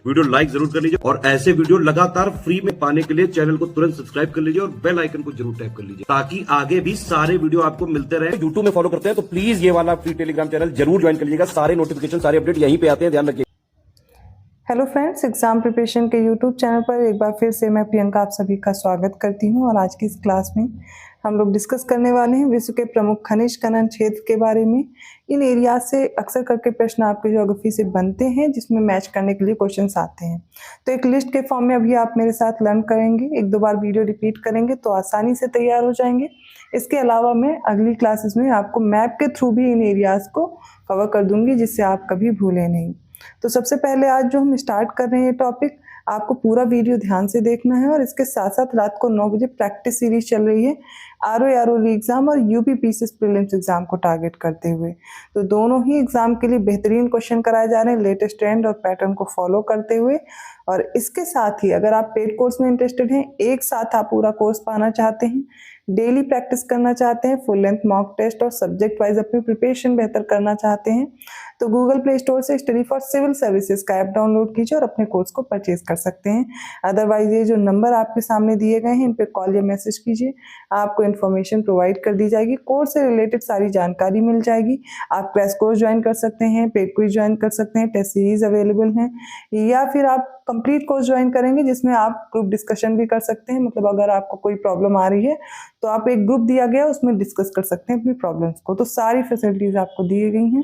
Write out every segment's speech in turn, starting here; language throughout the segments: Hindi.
वीडियो लाइक जरूर कर लीजिए और ऐसे वीडियो लगातार फ्री में पाने के लिए चैनल को तुरंत सब्सक्राइब कर लीजिए और बेल आइकन को जरूर टैप कर लीजिए ताकि आगे भी सारे वीडियो आपको मिलते रहे। यूट्यूब में फॉलो करते हैं तो प्लीज ये वाला फ्री टेलीग्राम चैनल जरूर ज्वाइन कर लीजिएगा। सारे नोटिफिकेशन सारे अपडेट यहीं पे आते हैं, ध्यान रखिए। हेलो फ्रेंड्स, एग्जाम प्रिपरेशन के यूट्यूब चैनल पर एक बार फिर से मैं प्रियंका आप सभी का स्वागत करती हूं। और आज की इस क्लास में हम लोग डिस्कस करने वाले हैं विश्व के प्रमुख खनिज खनन क्षेत्र के बारे में। इन एरिया से अक्सर करके प्रश्न आपके ज्योग्राफी से बनते हैं जिसमें मैच करने के लिए क्वेश्चंस आते हैं। तो एक लिस्ट के फॉर्म में अभी आप मेरे साथ लर्न करेंगे, एक दो बार वीडियो रिपीट करेंगे तो आसानी से तैयार हो जाएंगे। इसके अलावा मैं अगली क्लासेस में आपको मैप के थ्रू भी इन एरियाज को कवर कर दूंगी जिससे आप कभी भूलें नहीं। तो सबसे पहले आज जो हम स्टार्ट कर रहे हैं टॉपिक, आपको पूरा वीडियो ध्यान से देखना है और इसके साथ साथ रात को 9 बजे प्रैक्टिस सीरीज चल रही है ROE एग्जाम और UPPCS प्रीलिम्स एग्जाम को टारगेट करते हुए। तो दोनों ही एग्जाम के लिए बेहतरीन क्वेश्चन कराए जा रहे हैं लेटेस्ट ट्रेंड और पैटर्न को फॉलो करते हुए। और इसके साथ ही अगर आप पेड कोर्स में इंटरेस्टेड हैं, एक साथ आप पूरा कोर्स पाना चाहते हैं, डेली प्रैक्टिस करना चाहते हैं, फुल लेंथ मॉक टेस्ट और सब्जेक्ट वाइज अपनी प्रिपरेशन बेहतर करना चाहते हैं, तो गूगल प्ले स्टोर से स्टडी फॉर सिविल सर्विसेज का ऐप डाउनलोड कीजिए और अपने कोर्स को परचेज कर सकते हैं। अदरवाइज ये जो नंबर आपके सामने दिए गए हैं इन पे कॉल या मैसेज कीजिए, आपको इन्फॉर्मेशन प्रोवाइड कर दी जाएगी, कोर्स से रिलेटेड सारी जानकारी मिल जाएगी। आप क्रैश कोर्स ज्वाइन कर सकते हैं, पेड क्विज ज्वाइन कर सकते हैं, टेस्ट सीरीज अवेलेबल हैं, या फिर आप कंप्लीट कोर्स ज्वाइन करेंगे जिसमें आप ग्रुप डिस्कशन भी कर सकते हैं। मतलब अगर आपको कोई प्रॉब्लम आ रही है तो आप एक ग्रुप दिया गया उसमें डिस्कस कर सकते हैं अपनी प्रॉब्लम्स को। तो सारी फैसिलिटीज आपको दी गई हैं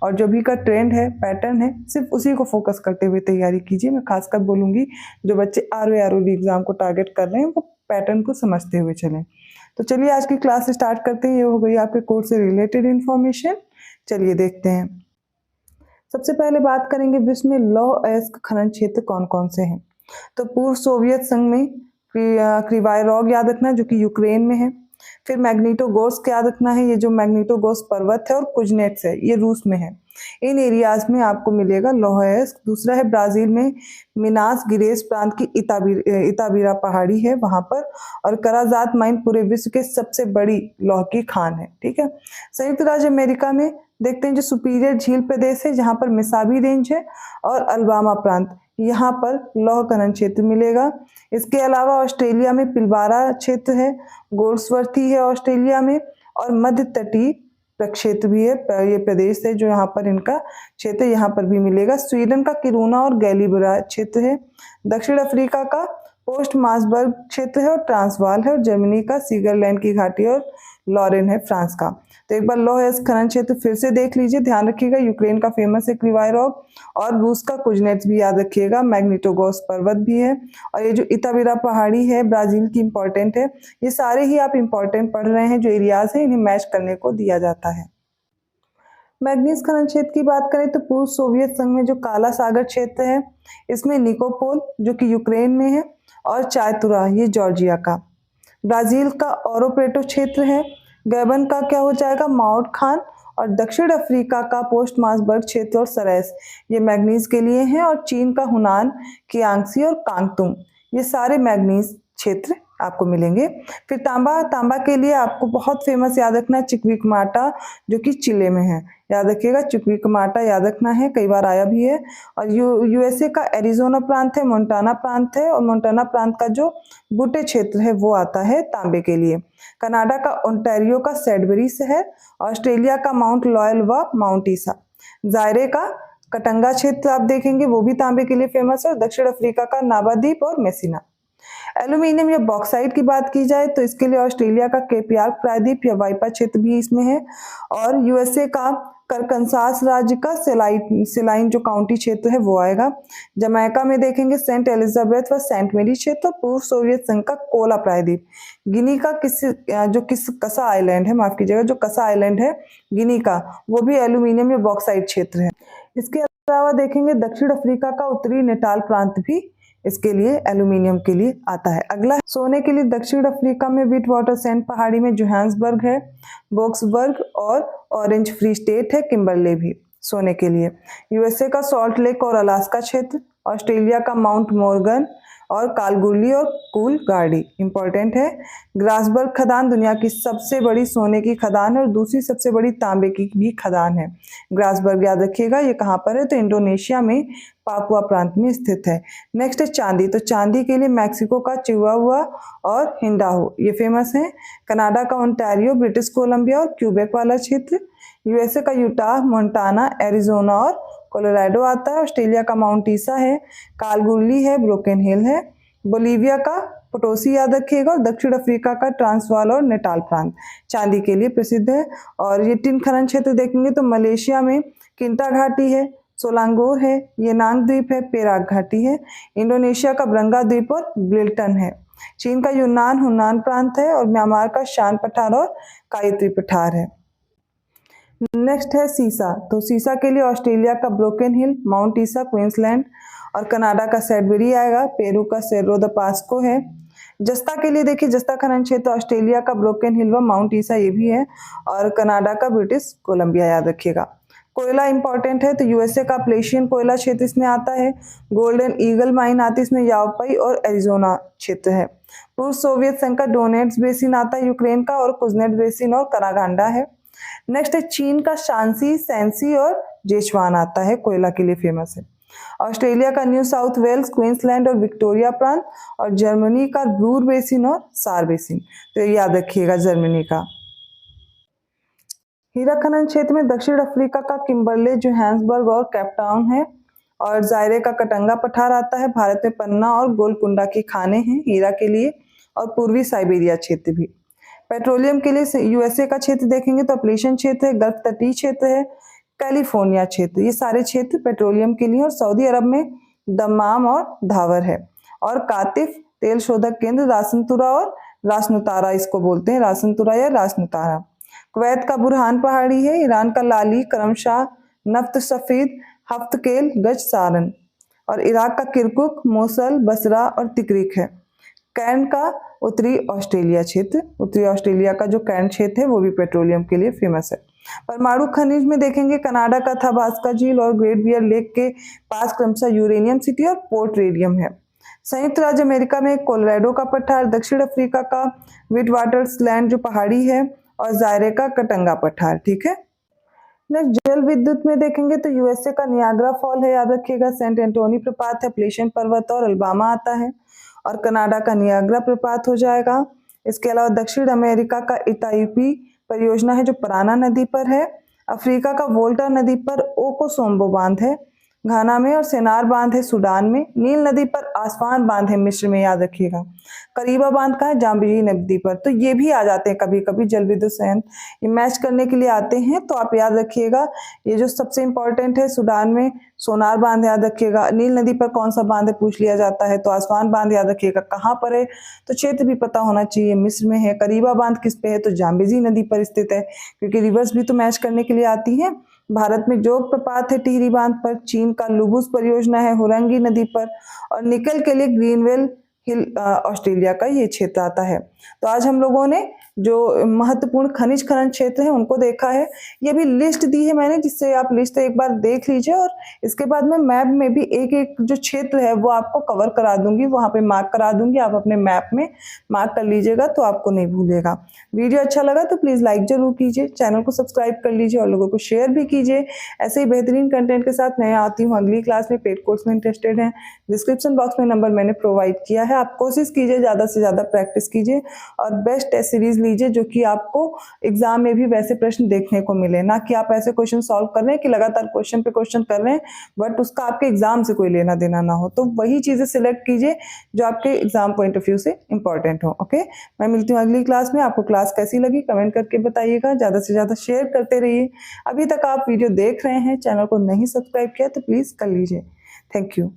और जो भी का ट्रेंड है, पैटर्न है, सिर्फ उसी को फोकस करते हुए तैयारी कीजिए। मैं खासकर बोलूंगी जो बच्चे ROE एग्जाम को टारगेट कर रहे हैं वो पैटर्न को समझते हुए चलें। तो चलिए आज की क्लास स्टार्ट करते हैं। ये हो गई आपके कोर्स से रिलेटेड इंफॉर्मेशन। चलिए देखते हैं। सबसे पहले बात करेंगे विश्व में लौह अयस्क खनन क्षेत्र कौन कौन से हैं। तो पूर्व सोवियत संघ में क्रिवाई रॉग याद रखना जो कि यूक्रेन में है। फिर मैग्नीटोगोर्स्क याद रखना है, ये जो मैग्नीटोगोर्स्क पर्वत है, और कुजनेट्स है, ये रूस में है। इन एरियाज में आपको मिलेगा लौह अयस्क। दूसरा है ब्राजील में मिनास गिरेस प्रांत की इताबीरा पहाड़ी है वहां पर, और कराजात माइन पूरे विश्व के सबसे बड़ी लौह की खान है। ठीक है। संयुक्त राज्य अमेरिका में देखते हैं जो सुपीरियर झील प्रदेश है जहां पर मिसाबी रेंज है, और अल्बामा प्रांत, यहाँ पर लौह खनन क्षेत्र मिलेगा। इसके अलावा ऑस्ट्रेलिया में पिलबारा क्षेत्र है, गोल्ड्सवर्थी है ऑस्ट्रेलिया में, और मध्य तटीय प्रक्षेत्र भी है, ये प्रदेश है जो यहाँ पर इनका क्षेत्र यहाँ पर भी मिलेगा। स्वीडन का किरूना और गैलीबरा क्षेत्र है। दक्षिण अफ्रीका का पोस्ट मासबर्ग क्षेत्र है और ट्रांसवाल है, और जर्मनी का सीगरलैंड की घाटी और लॉरेन है फ्रांस का। तो एक बार लौह अयस्क खनन क्षेत्र फिर से देख लीजिए, ध्यान रखिएगा। यूक्रेन का फेमस है क्रिवाई रॉग, और रूस का कुजनेट्स भी याद रखिएगा, मैग्नीटोगोर्स्क पर्वत भी है, और ये जो इताबीरा पहाड़ी है ब्राजील की इंपॉर्टेंट है। ये सारे ही आप इंपॉर्टेंट पढ़ रहे हैं जो एरियाज है, इन्हें मैच करने को दिया जाता है। मैग्नीज खनन क्षेत्र की बात करें तो पूर्व सोवियत संघ में जो काला सागर क्षेत्र है इसमें निकोपोल जो कि यूक्रेन में है, और चायतुरा ये जॉर्जिया का। ब्राजील का ओरो प्रेटो क्षेत्र है। गैबन का क्या हो जाएगा, माउट खान, और दक्षिण अफ्रीका का पोस्ट मासबर्ग क्षेत्र और सरेस ये मैग्नीज के लिए हैं, और चीन का हुनान, कियांगसी और कांगतुम ये सारे मैग्नीज क्षेत्र आपको मिलेंगे। फिर तांबा के लिए आपको बहुत फेमस याद रखना है चिक्विकमाटा जो कि चिले में है, याद रखिएगा। चिक्विकमाटा याद रखना है, कई बार आया भी है। और USA का एरिजोना प्रांत है, मोंटाना प्रांत है, और मोंटाना प्रांत का जो बुटे क्षेत्र है वो आता है तांबे के लिए। कनाडा का ओंटारियो का सैडबरी शहर, ऑस्ट्रेलिया का माउंट लॉयल व माउंट ईसा, जायरे का कटंगा क्षेत्र आप देखेंगे वो भी तांबे के लिए फेमस है, और दक्षिण अफ्रीका का नाबा द्वीप और मेसिना। एल्यूमिनियम या बॉक्साइट की बात की जाए तो इसके लिए ऑस्ट्रेलिया का केपियार्क प्रायद्वीप या वाइपा क्षेत्र भी इसमें है, और USA का करकनसास राज्य का सेलाइन जो काउंटी क्षेत्र है वो आएगा। जमैका में देखेंगे सेंट एलिजाबेथ व सेंट मेरी क्षेत्र, पूर्व सोवियत संघ का कोला प्रायद्वीप। गिनी का कसा आइलैंड है, माफ कीजिएगा, जो कसा आइलैंड है गिनी का, वो भी एल्यूमिनियम या बॉक्साइट क्षेत्र है। इसके अलावा देखेंगे दक्षिण अफ्रीका का उत्तरी नेटाल प्रांत भी इसके लिए एल्यूमिनियम के लिए आता है। अगला सोने के लिए दक्षिण अफ्रीका में विट वाटर सैंड पहाड़ी में जोहान्सबर्ग है, बोक्सबर्ग और ऑरेंज फ्री स्टेट है, किम्बरले भी सोने के लिए। USA का सॉल्ट लेक और अलास्का क्षेत्र, ऑस्ट्रेलिया का माउंट मॉर्गन, और कालगुली और कूलगाड़ी इंपॉर्टेंट है। ग्रासबर्ग खदान दुनिया की सबसे बड़ी सोने की खदान है और दूसरी सबसे बड़ी तांबे की भी खदान है। ग्रासबर्ग याद रखिएगा, ये कहाँ पर है, तो इंडोनेशिया में पापुआ प्रांत में स्थित है। नेक्स्ट है चांदी, तो चांदी के लिए मैक्सिको का चिहुआहुआ और हिंडाहो ये फेमस है। कनाडा का ओंटारियो, ब्रिटिश कोलंबिया और क्यूबेक वाला क्षेत्र। यूएसए का यूटाह, मोंटाना, एरिजोना और कोलोराडो आता है। ऑस्ट्रेलिया का माउंट ईसा है। कालगुली है, ब्रोकन हिल है। बोलीविया का पोटोसी याद रखिएगा और दक्षिण अफ्रीका का ट्रांसवाल और नेटाल प्रांत चांदी के लिए प्रसिद्ध है। और ये 3 खनन क्षेत्र देखेंगे तो मलेशिया में किंता घाटी है, सोलांगोर है, येनांग द्वीप है, पेराक घाटी है। इंडोनेशिया का ब्रंगा द्वीप और ब्लिल्टन है। चीन का यूनान, हुनान प्रांत है और म्यांमार का शान पठार और कायत्री पठार है। नेक्स्ट है सीसा, तो सीसा के लिए ऑस्ट्रेलिया का ब्रोकन हिल, माउंट ईसा, क्वींसलैंड और कनाडा का सैडबरी आएगा। पेरू का सेर्रो द पास्को है। जस्ता के लिए देखिए, जस्ता खनन क्षेत्र ऑस्ट्रेलिया का ब्रोकन हिल व माउंट ईसा ये भी है और कनाडा का ब्रिटिश कोलंबिया याद रखिएगा। कोयला इंपॉर्टेंट है, तो यूएसए का प्लेशियन कोयला क्षेत्र इसमें आता है। गोल्डन ईगल माइन आती है इसमें, यावपाई और एरिजोना क्षेत्र है। पूर्व सोवियत संघ का डोनेट्स बेसिन आता है यूक्रेन का और कुजनेट बेसिन और करागांडा है। नेक्स्ट है चीन का शांसी, सैंसी और जेचवान आता है, कोयला के लिए फेमस है। ऑस्ट्रेलिया का न्यू साउथ वेल्स, क्वींसलैंड और विक्टोरिया प्रांत और जर्मनी का रूर बेसिन और सार बेसिन, तो याद रखिएगा जर्मनी का। हीरा खनन क्षेत्र में दक्षिण अफ्रीका का किम्बरले, जोहान्सबर्ग और केपटाउन है और जायरे का कटंगा पठार आता है। भारत में पन्ना और गोलकुंडा की खाने हैं हीरा के लिए और पूर्वी साइबेरिया क्षेत्र भी। पेट्रोलियम के लिए यूएसए का क्षेत्र देखेंगे तो अपलेशन क्षेत्र है, गल्फ तटीय क्षेत्र है, कैलिफोर्निया क्षेत्र, ये सारे क्षेत्र पेट्रोलियम के लिए। और सऊदी अरब में दम्माम और धावर है। और कातिफ तेल शोधक केंद्र रासनतुरा और रासनुतारा इसको बोलते हैं, रासनतुरा या रासनुतारा। कुवैत का बुरहान पहाड़ी है। ईरान का लाली, करमशाह, नफ्त सफीद, हफ्तकेल, गज सारन। और इराक का किरकुक, मोसल, बसरा और तिकरिक है। कैर्न का उत्तरी ऑस्ट्रेलिया क्षेत्र, उत्तरी ऑस्ट्रेलिया का जो कैर्न क्षेत्र है वो भी पेट्रोलियम के लिए फेमस है। परमाणु खनिज में देखेंगे कनाडा का थाबास्का झील और ग्रेट बियर लेक के पास क्रमशः यूरेनियम सिटी और पोर्ट रेडियम है। संयुक्त राज्य अमेरिका में कोलोराडो का पठार, दक्षिण अफ्रीका का विटवाटरलैंड जो पहाड़ी है और जायरे का कटंगा पठार, ठीक है। नेक्स्ट जल विद्युत में देखेंगे तो यूएसए का नियाग्रा फॉल है, याद रखिएगा। सेंट एंटोनी प्रपात है, प्लेशियन पर्वत और अल्बामा आता है। और कनाडा का नियाग्रा प्रपात हो जाएगा। इसके अलावा दक्षिण अमेरिका का इतायूपी परियोजना है जो पराना नदी पर है। अफ्रीका का वोल्टा नदी पर ओकोसोम्बो बांध है घाना में और सेनार बांध है सूडान में। नील नदी पर आसवान बांध है मिस्र में, याद रखिएगा। करीबा बांध का है जाम्बिजी नदी पर। तो ये भी आ जाते हैं कभी कभी जल विद्युत संयंत्र, ये मैच करने के लिए आते हैं, तो आप याद रखिएगा। ये जो सबसे इंपॉर्टेंट है सूडान में सोनार बांध याद रखिएगा। नील नदी पर कौन सा बांध है पूछ लिया जाता है, तो आसवान बांध याद रखिएगा। कहाँ पर है तो क्षेत्र भी पता होना चाहिए, मिस्र में है। करीबा बांध किस पे है तो जाम्बिजी नदी पर स्थित है, क्योंकि रिवर्स भी तो मैच करने के लिए आती है। भारत में जोग प्रपात है टिहरी बांध पर। चीन का लुबुस परियोजना है हुरंगी नदी पर। और निकल के लिए ग्रीनवेल हिल ऑस्ट्रेलिया का ये क्षेत्र आता है। तो आज हम लोगों ने जो महत्वपूर्ण खनिज खनन क्षेत्र है उनको देखा है। ये भी लिस्ट दी है मैंने, जिससे आप लिस्ट एक बार देख लीजिए। और इसके बाद मैं मैप में भी एक एक जो क्षेत्र है वो आपको कवर करा दूंगी, वहां पे मार्क करा दूंगी। आप अपने मैप में मार्क कर लीजिएगा तो आपको नहीं भूलेगा। वीडियो अच्छा लगा तो प्लीज लाइक जरूर कीजिए, चैनल को सब्सक्राइब कर लीजिए और लोगों को शेयर भी कीजिए। ऐसे ही बेहतरीन कंटेंट के साथ मैं आती हूँ अगली क्लास में। पेड कोर्स में इंटरेस्टेड हैं, डिस्क्रिप्शन बॉक्स में नंबर मैंने प्रोवाइड किया है। आप कोशिश कीजिए, ज्यादा से ज्यादा प्रैक्टिस कीजिए और बेस्ट टेस्ट सीरीज लीजिए, जो कि आपको एग्जाम में भी वैसे प्रश्न देखने को मिले, ना कि आप ऐसे क्वेश्चन सॉल्व कर रहे हैं कि लगातार क्वेश्चन पे क्वेश्चन कर रहे हैं बट उसका आपके एग्जाम से कोई लेना देना ना हो। तो वही चीजें सिलेक्ट कीजिए जो आपके एग्जाम पॉइंट ऑफ व्यू से इंपॉर्टेंट हो। ओके, मैं मिलती हूँ अगली क्लास में। आपको क्लास कैसी लगी कमेंट करके बताइएगा, ज्यादा से ज्यादा शेयर करते रहिए। अभी तक आप वीडियो देख रहे हैं, चैनल को नहीं सब्सक्राइब किया तो प्लीज कर लीजिए। Thank you.